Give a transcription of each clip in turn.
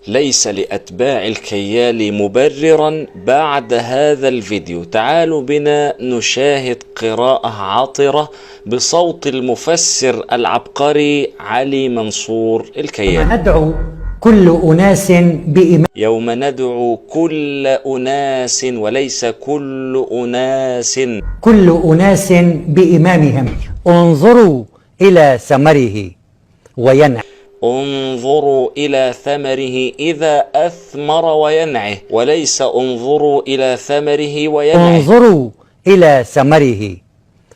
ليس لأتباع الكيال مبررا بعد هذا الفيديو. تعالوا بنا نشاهد قراءة عطرة بصوت المفسر العبقري علي منصور الكيال. ندعو كل أناس بإمام. يوم ندعو كل أناس وليس كل أناس. كل أناس بإمامهم انظروا إلى ثمره وينعه. انظروا إلى ثمره إذا أثمر وينعه، وليس انظروا إلى ثمره وينعه. انظروا إلى ثمره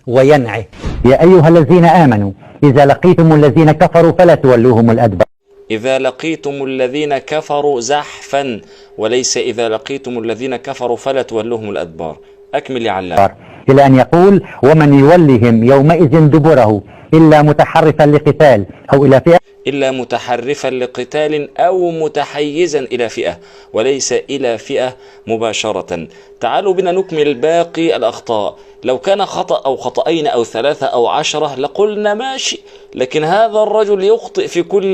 وينعه. يا أيها الذين آمنوا إذا لقيتم الذين كفروا فلا تولوهم الأدبار. إذا لقيتم الذين كفروا زحفا، وليس إذا لقيتم الذين كفروا فلا تولوهم الأدبار. أكمل يا علام. إلى أن يقول ومن يولهم يومئذ دبره إلا متحرفا لقتال أو إلى فئة، إلا متحرفا لقتال أو متحيزا إلى فئة، وليس إلى فئة مباشرة. تعالوا بنا نكمل باقي الأخطاء. لو كان خطأ أو خطأين أو 3 أو 10 لقلنا ماشي، لكن هذا الرجل يخطئ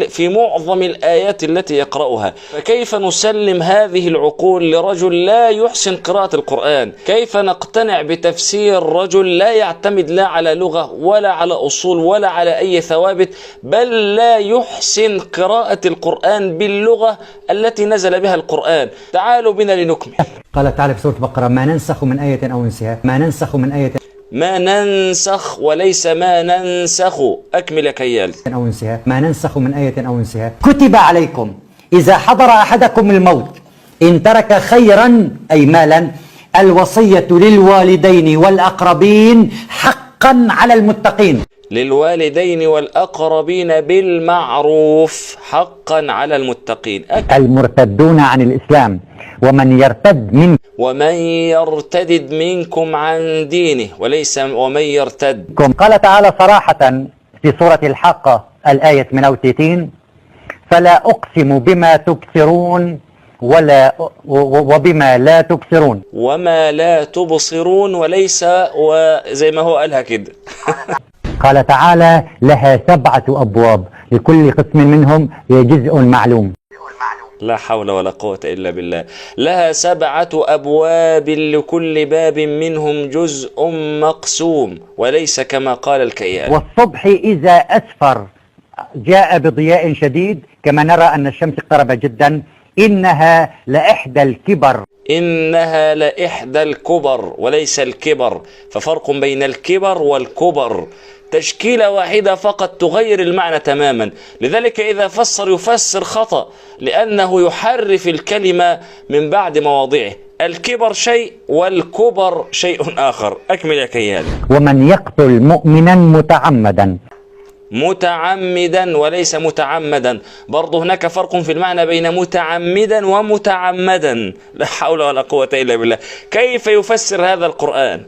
في معظم الآيات التي يقرأها. فكيف نسلم هذه العقول لرجل لا يحسن قراءة القرآن؟ كيف نقتنع بتفسير رجل لا يعتمد لا على لغة ولا على أصول ولا على أي ثوابت، بل لا يحسن قراءة القرآن باللغة التي نزل بها القرآن؟ تعالوا بنا لنكمل. قال تعالى في سورة البقرة ما ننسخ من آية أو ننسها. ما ننسخ من آية ما ننسخ وليس ما ننسخ. أكمل يا كيال. أو ننسها. ما ننسخ من آية أو ننسها. كتب عليكم إذا حضر أحدكم الموت إن ترك خيرا أي مالا الوصية للوالدين والأقربين حقا على المتقين. للوالدين والأقربين بالمعروف حقا على المتقين. المرتدون عن الإسلام ومن يرتد منكم عن دينه، وليس ومن يرتد. قال تعالى صراحة في سورة الحاقة الآية 68 فلا أقسم بما تبصرون وبما لا تبصرون. وما لا تبصرون، وليس وزي ما هو قالها كده. قال تعالى لها 7 أبواب لكل قسم منهم جزء معلوم. لا حول ولا قوة إلا بالله. لها 7 أبواب لكل باب منهم جزء مقسوم، وليس كما قال الكيال. والصبح إذا أسفر جاء بضياء شديد كما نرى أن الشمس اقترب جدا. إنها لإحدى الكبر. إنها لإحدى الكبر وليس الكبر، ففرق بين الكبر والكبر. تشكيلة واحدة فقط تغير المعنى تماما. لذلك إذا فسر يفسر خطأ، لأنه يحرف الكلمة من بعد مواضعه. الكبر شيء والكبر شيء آخر. أكمل يا كيال. ومن يقتل مؤمنا متعمدا وليس متعمدا، برضه هناك فرق في المعنى بين متعمدا ومتعمدا. لا حول ولا قوة إلا بالله. كيف يفسر هذا القرآن؟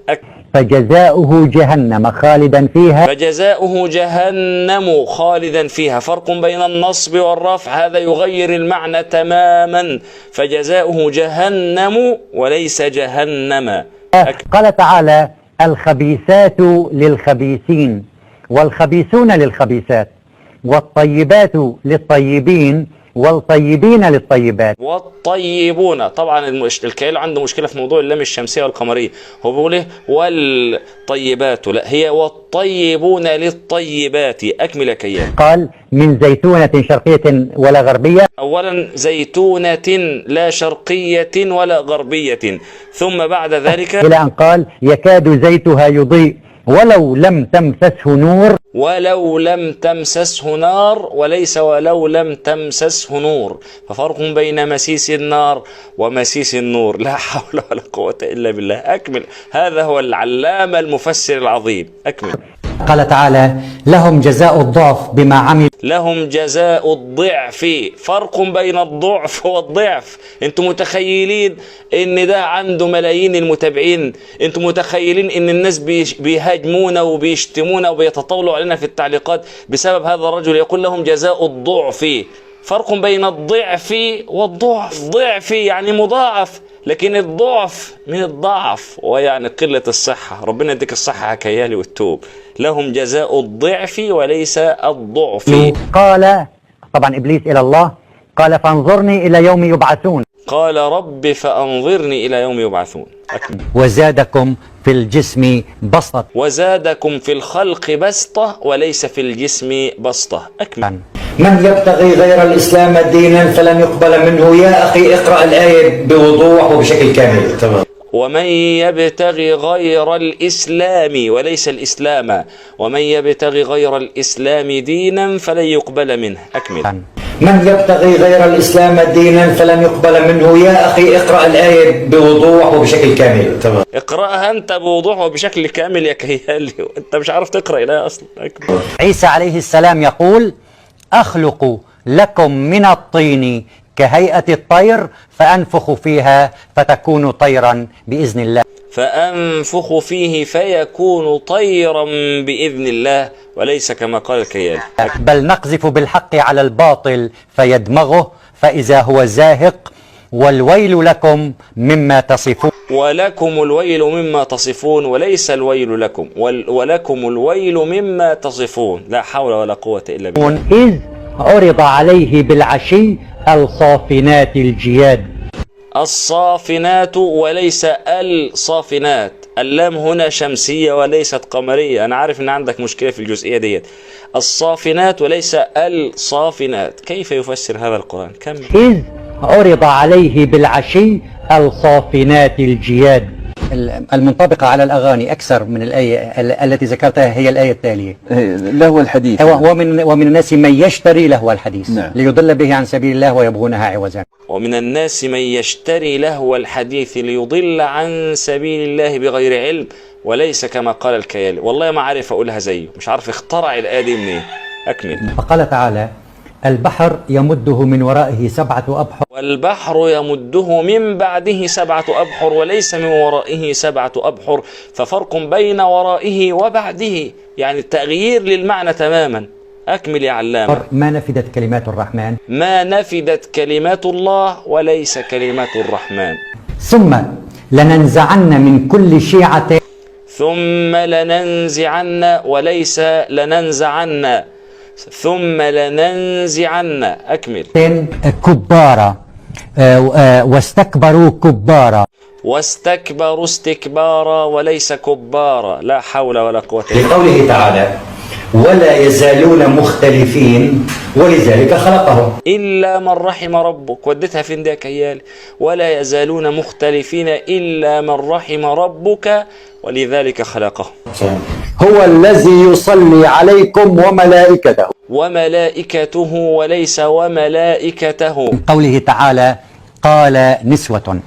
فجزاؤه جهنم خالدا فيها. فجزاؤه جهنم خالدا فيها. فرق بين النصب والرفع، هذا يغير المعنى تماما. فجزاؤه جهنم وليس جهنم. قال تعالى الخبيثات للخبيثين والخبيثون للخبيثات والطيبات للطيبين والطيبين للطيبات. والطيبون، طبعا الكيال عنده مشكلة في موضوع اللام الشمسية والقمرية. هو بيقول ايه والطيبات؟ لا، هي والطيبون للطيبات. أكمل يا كيال. قال من زيتونة شرقية ولا غربية. أولا زيتونة لا شرقية ولا غربية، ثم بعد ذلك إلى أن قال يكاد زيتها يضيء ولو لم تمسسه نور. ولو لم تمسسه نار، وليس ولو لم تمسسه نور. ففرق بين مسيس النار ومسيس النور. لا حول ولا قوة إلا بالله. أكمل. هذا هو العلامة المفسر العظيم. أكمل. قال تعالى لهم جزاء الضعف بما عملوا. لهم جزاء الضعف. فرق بين الضعف والضعف. انتم متخيلين ان ده عنده ملايين المتابعين؟ انتم متخيلين ان الناس بيهاجمونا وبيشتمونا وبيتطاولوا علينا في التعليقات بسبب هذا الرجل يقول لهم جزاء الضعف؟ فرق بين الضعف والضعف. ضعف يعني مضاعف، لكن الضعف من الضعف ويعني قلة الصحة. ربنا يديك الصحة يا كيالي والتوب. لهم جزاء الضعف وليس الضعف. قال طبعا إبليس إلى الله قال فانظرني إلى يوم يبعثون. قال رب فأنظرني إلى يوم يبعثون. أكمل. وزادكم في الجسم بسطة. وزادكم في الخلق بسطة وليس في الجسم بسطة. أكمل. من يبتغي غير الإسلام دينا فلن يقبل منه. يا أخي اقرأ الآية بوضوح وبشكل كامل. تمام. ومن يبتغي غير الإسلام وليس الإسلام، ومن يبتغي غير الإسلام دينا فلن يقبل منه. أكمل. من يبتغي غير الإسلام دينا فلن يقبل منه. يا أخي اقرأ الآية بوضوح وبشكل كامل. تمام. اقرأها أنت بوضوح وبشكل كامل يا كيالي، أنت مش عارف تقرأ الآية أصلا. أكمل. عيسى عليه السلام يقول أخلق لكم من الطين كهيئة الطير فأنفخ فيها فتكون طيرا بإذن الله. فأنفخ فيه فيكون طيرا بإذن الله وليس كما قال الكيال. بل نقذف بالحق على الباطل فيدمغه فإذا هو زاهق. والويل لكم مما تصفون. ولكم الويل مما تصفون وليس الويل لكم، ولكم الويل مما تصفون. لا حول ولا قوة إلا بالله. إذ عرض عليه بالعشي الصافنات الجياد. الصافنات وليس الصافنات. اللام هنا شمسية وليست قمرية. أنا عارف أن عندك مشكلة في الجزئية ديت. الصافنات وليس الصافنات. كيف يفسر هذا القرآن؟ كم؟ إذ عرض عليه بالعشي الصافنات الجياد. المنطبقة على الأغاني أكثر من الآية التي ذكرتها هي الآية التالية. لهو الحديث. ومن الناس من يشتري لهو الحديث. نعم. ليضل به عن سبيل الله ويبغونها عوجا. ومن الناس من يشتري لهو الحديث ليضل عن سبيل الله بغير علم وليس كما قال الكيالي. والله ما عارف أقولها زيه، مش عارف اخترع الآية دي منين. أكمل. فقال تعالى البحر يمده من ورائه 7 أبحر. والبحر يمده من بعده 7 أبحر وليس من ورائه 7 أبحر، ففرق بين ورائه وبعده، يعني التغيير للمعنى تماما. أكمل يا علام. ما نفدت كلمات الرحمن. ما نفدت كلمات الله وليس كلمات الرحمن. ثم لننزعن من كل شيعة. ثم لننزعن وليس لننزعن. ثم لننزعن. أكمل. كبارا واستكبروا كبارا. واستكبروا استكبارا وليس كبارا. لا حول ولا قوة إلا بالله. لقوله تعالى ولا يزالون مختلفين ولذلك خلقهم. إلا من رحم ربك. وديتها فين دي يا كيالي؟ ولا يزالون مختلفين إلا من رحم ربك ولذلك خلقهم. هو الذي يصلي عليكم وملائكته. وملائكته وليس وملائكته. قوله تعالى قال نسوة.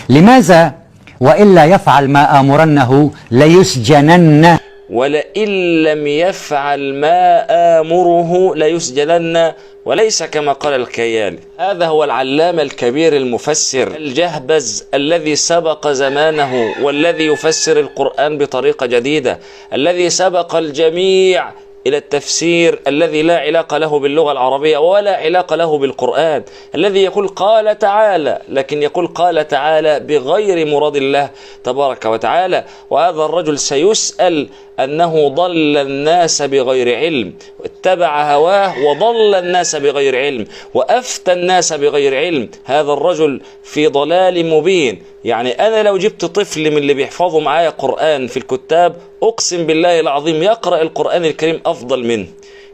لماذا وإلا يفعل ما آمرنه ليسجنن. ولئن لم يفعل ما آمره ليسجنن وليس كما قال الكيالي. هذا هو العلامة الكبير المفسر الجهبذ الذي سبق زمانه والذي يفسر القرآن بطريقة جديدة، الذي سبق الجميع إلى التفسير الذي لا علاقة له باللغة العربية ولا علاقة له بالقرآن، الذي يقول قال تعالى لكن يقول قال تعالى بغير مراد الله تبارك وتعالى. وهذا الرجل سيسأل أنه ضل الناس بغير علم، اتبع هواه وضل الناس بغير علم وأفتى الناس بغير علم. هذا الرجل في ضلال مبين. يعني أنا لو جبت طفل من اللي بيحفظوا معايا قرآن في الكتاب أقسم بالله العظيم يقرأ القرآن الكريم أفضل منه،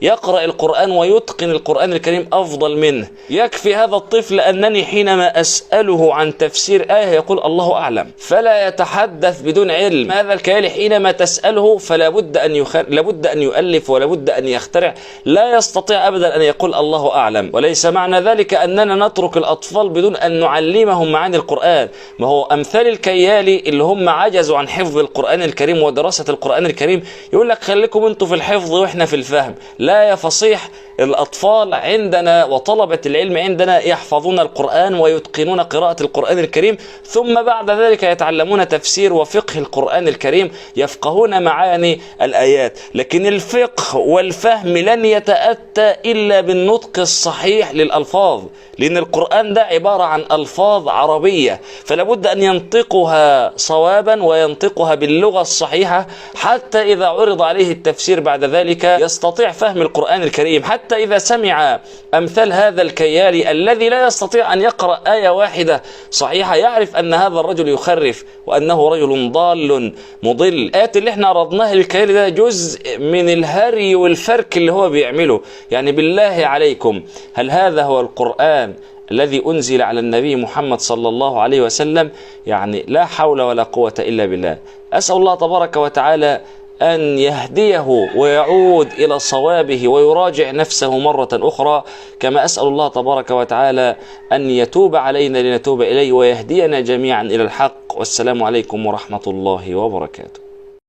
يقرأ القرآن ويتقن القرآن الكريم أفضل منه. يكفي هذا الطفل أنني حينما أسأله عن تفسير آية يقول الله أعلم، فلا يتحدث بدون علم. هذا الكيالي حينما تسأله فلا بد لابد أن يؤلف ولا بد أن يخترع، لا يستطيع أبدا أن يقول الله أعلم. وليس معنى ذلك أننا نترك الأطفال بدون أن نعلمهم معاني القرآن. ما هو أمثال الكيالي اللي هم عجزوا عن حفظ القرآن الكريم ودراسة القرآن الكريم يقول لك خليكم أنتوا في الحفظ وإحنا في الفهم. لا يا فصيح، الأطفال عندنا وطلبة العلم عندنا يحفظون القرآن ويتقنون قراءة القرآن الكريم، ثم بعد ذلك يتعلمون تفسير وفقه القرآن الكريم، يفقهون معاني الآيات. لكن الفقه والفهم لن يتأتى إلا بالنطق الصحيح للألفاظ، لأن القرآن ده عبارة عن ألفاظ عربية، فلا بد أن ينطقها صوابا وينطقها باللغة الصحيحة حتى إذا عرض عليه التفسير بعد ذلك يستطيع فهم القرآن الكريم. حتى حتى إذا سمع أمثال هذا الكيالي الذي لا يستطيع أن يقرأ آية واحدة صحيحة، يعرف أن هذا الرجل يخرف وأنه رجل ضال مضل. الآيات اللي احنا عرضناها للكيالي ده جزء من الهري والفرك اللي هو بيعمله. يعني بالله عليكم، هل هذا هو القرآن الذي أنزل على النبي محمد صلى الله عليه وسلم؟ يعني لا حول ولا قوة إلا بالله. أسأل الله تبارك وتعالى أن يهديه ويعود إلى صوابه ويراجع نفسه مرة أخرى، كما أسأل الله تبارك وتعالى أن يتوب علينا لنتوب إليه ويهدينا جميعا إلى الحق. والسلام عليكم ورحمة الله وبركاته.